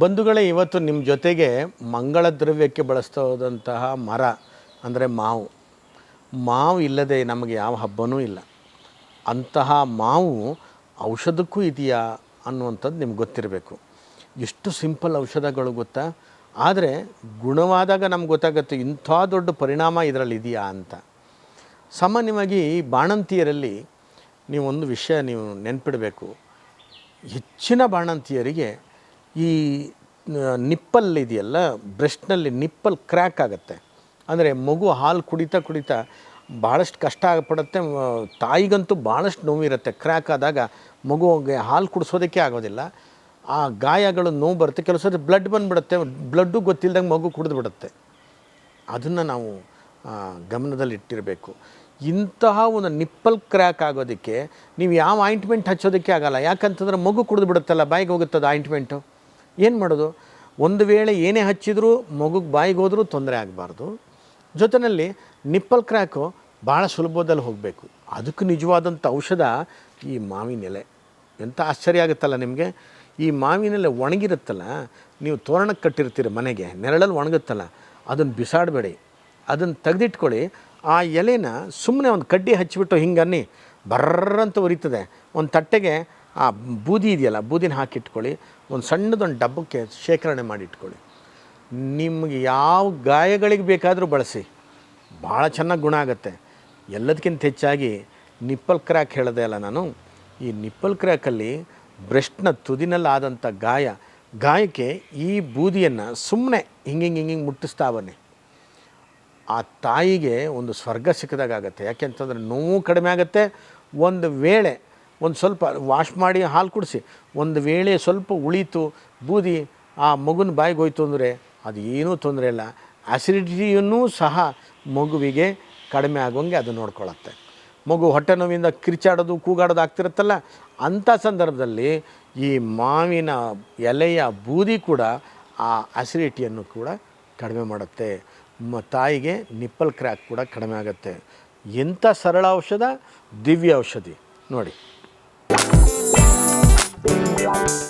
ಬಂಧುಗಳೇ, ಇವತ್ತು ನಿಮ್ಮ ಜೊತೆಗೆ ಮಂಗಳ ದ್ರವ್ಯಕ್ಕೆ ಬಳಸ್ತಾ ಹೋದಂತಹ ಮರ ಅಂದರೆ ಮಾವು. ಮಾವು ಇಲ್ಲದೆ ನಮಗೆ ಯಾವ ಹಬ್ಬವೂ ಇಲ್ಲ. ಅಂತಹ ಮಾವು ಔಷಧಕ್ಕೂ ಇದೆಯಾ ಅನ್ನುವಂಥದ್ದು ನಿಮ್ಗೆ ಗೊತ್ತಿರಬೇಕು. ಎಷ್ಟು ಸಿಂಪಲ್ ಔಷಧಗಳು ಗೊತ್ತಾ, ಆದರೆ ಗುಣವಾದಾಗ ನಮ್ಗೆ ಗೊತ್ತಾಗುತ್ತೆ ಇಂಥ ದೊಡ್ಡ ಪರಿಣಾಮ ಇದರಲ್ಲಿ ಇದೆಯಾ ಅಂತ. ಸಾಮಾನ್ಯವಾಗಿ ಬಾಣಂತಿಯರಲ್ಲಿ ನೀವೊಂದು ವಿಷಯ ನೀವು ನೆನ್ಪಿಡಬೇಕು. ಹೆಚ್ಚಿನ ಬಾಣಂತಿಯರಿಗೆ ಈ ನಿಪ್ಪಲ್ ಇದೆಯಲ್ಲ, ಬ್ರೆಸ್ಟ್ನಲ್ಲಿ ನಿಪ್ಪಲ್ ಕ್ರ್ಯಾಕ್ ಆಗುತ್ತೆ. ಅಂದರೆ ಮಗು ಹಾಲು ಕುಡಿತಾ ಭಾಳಷ್ಟು ಕಷ್ಟ ಪಡುತ್ತೆ. ತಾಯಿಗಂತೂ ಭಾಳಷ್ಟು ನೋವಿರುತ್ತೆ. ಕ್ರ್ಯಾಕ್ ಆದಾಗ ಮಗುವಿಗೆ ಹಾಲು ಕುಡಿಸೋದಕ್ಕೆ ಆಗೋದಿಲ್ಲ. ಆ ಗಾಯಗಳು ನೋವು ಬರುತ್ತೆ. ಕೆಲವು ಸರಿ ಬ್ಲಡ್ ಬಂದುಬಿಡುತ್ತೆ. ಬ್ಲಡ್ಡು ಗೊತ್ತಿಲ್ಲದಂಗೆ ಮಗು ಕುಡಿದ್ಬಿಡುತ್ತೆ. ಅದನ್ನು ನಾವು ಗಮನದಲ್ಲಿಟ್ಟಿರಬೇಕು. ಇಂತಹ ಒಂದು ನಿಪ್ಪಲ್ ಕ್ರ್ಯಾಕ್ ಆಗೋದಕ್ಕೆ ನೀವು ಯಾವ ಆಯಿಂಟ್ಮೆಂಟ್ ಹಚ್ಚೋದಕ್ಕೆ ಆಗೋಲ್ಲ. ಯಾಕಂತಂದ್ರೆ ಮಗು ಕುಡಿದು ಬಿಡುತ್ತಲ್ಲ, ಬಾಯಿಗೆ ಹೋಗುತ್ತದೆ ಆಯಿಂಟ್ಮೆಂಟು. ಏನು ಮಾಡೋದು? ಒಂದು ವೇಳೆ ಏನೇ ಹಚ್ಚಿದರೂ ಮಗುಗೆ ಬಾಯಿಗೆ ಹೋದರೂ ತೊಂದರೆ ಆಗಬಾರ್ದು. ಜೊತೆಯಲ್ಲಿ ನಿಪ್ಪಲ್ ಕ್ರ್ಯಾಕು ಭಾಳ ಸುಲಭದಲ್ಲಿ ಹೋಗಬೇಕು. ಅದಕ್ಕೆ ನಿಜವಾದಂಥ ಔಷಧ ಈ ಮಾವಿನ ಎಲೆ. ಎಂಥ ಆಶ್ಚರ್ಯ ಆಗುತ್ತಲ್ಲ ನಿಮಗೆ. ಈ ಮಾವಿನ ಎಲೆ ಒಣಗಿರುತ್ತಲ್ಲ, ನೀವು ತೋರಣಕ್ಕೆ ಕಟ್ಟಿರ್ತೀರಿ ಮನೆಗೆ, ನೆರಳಲ್ಲಿ ಒಣಗುತ್ತಲ್ಲ, ಅದನ್ನು ಬಿಸಾಡಬೇಡಿ. ಅದನ್ನು ತೆಗೆದಿಟ್ಕೊಳ್ಳಿ. ಆ ಎಲೆನ ಸುಮ್ಮನೆ ಒಂದು ಕಡ್ಡಿ ಹಚ್ಚಿಬಿಟ್ಟು ಹಿಂಗನ್ನಿ ಬರ್ರಂತ ಉರಿತದೆ. ಒಂದು ತಟ್ಟೆಗೆ ಆ ಬೂದಿ ಇದೆಯಲ್ಲ, ಬೂದಿನ ಹಾಕಿಟ್ಕೊಳ್ಳಿ. ಒಂದು ಸಣ್ಣದೊಂದು ಡಬ್ಬಕ್ಕೆ ಶೇಖರಣೆ ಮಾಡಿಟ್ಕೊಳ್ಳಿ. ನಿಮಗೆ ಯಾವ ಗಾಯಗಳಿಗೆ ಬೇಕಾದರೂ ಬಳಸಿ, ಭಾಳ ಚೆನ್ನಾಗಿ ಗುಣ ಆಗುತ್ತೆ. ಎಲ್ಲದಕ್ಕಿಂತ ಹೆಚ್ಚಾಗಿ ನಿಪ್ಪಲ್ ಕ್ರ್ಯಾಕ್ ಹೇಳಿದೆ ಅಲ್ಲ ನಾನು, ಈ ನಿಪ್ಪಲ್ ಕ್ರ್ಯಾಕಲ್ಲಿ ಬ್ರೆಸ್ಟ್ನ ತುದಿನಲ್ಲಿ ಆದಂಥ ಗಾಯಕ್ಕೆ ಈ ಬೂದಿಯನ್ನು ಸುಮ್ಮನೆ ಹಿಂಗೆ ಮುಟ್ಟಿಸ್ತಾ ಬನ್ನಿ. ಆ ತಾಯಿಗೆ ಒಂದು ಸ್ವರ್ಗ ಸಿಕ್ಕಿದಾಗ ಆಗುತ್ತೆ. ಯಾಕೆಂತಂದರೆ ನೋವು ಕಡಿಮೆ ಆಗುತ್ತೆ. ಒಂದು ವೇಳೆ ಒಂದು ಸ್ವಲ್ಪ ವಾಶ್ ಮಾಡಿ ಹಾಲು ಕುಡಿಸಿ, ಒಂದು ವೇಳೆ ಸ್ವಲ್ಪ ಉಳೀತು ಬೂದಿ ಆ ಮಗುನ ಬಾಯಿಗೆ ಹೋಯ್ತು ಅಂದರೆ ಅದು ಏನೂ ತೊಂದರೆ ಇಲ್ಲ. ಆ್ಯಸಿಡಿಟಿಯನ್ನು ಸಹ ಮಗುವಿಗೆ ಕಡಿಮೆ ಆಗೋಂಗೆ ಅದು ನೋಡ್ಕೊಳ್ಳುತ್ತೆ. ಮಗು ಹೊಟ್ಟೆ ನೋವಿಂದ ಕಿರ್ಚಾಡೋದು ಕೂಗಾಡೋದು ಆಗ್ತಿರುತ್ತಲ್ಲ, ಅಂಥ ಸಂದರ್ಭದಲ್ಲಿ ಈ ಮಾವಿನ ಎಲೆಯ ಬೂದಿ ಕೂಡ ಆ ಆ್ಯಸಿಡಿಟಿಯನ್ನು ಕೂಡ ಕಡಿಮೆ ಮಾಡುತ್ತೆ. ತಾಯಿಗೆ ನಿಪ್ಪಲ್ ಕ್ರ್ಯಾಕ್ ಕೂಡ ಕಡಿಮೆ ಆಗುತ್ತೆ. ಎಂಥ ಸರಳ ಔಷಧ, ದಿವ್ಯ ಔಷಧಿ ನೋಡಿ.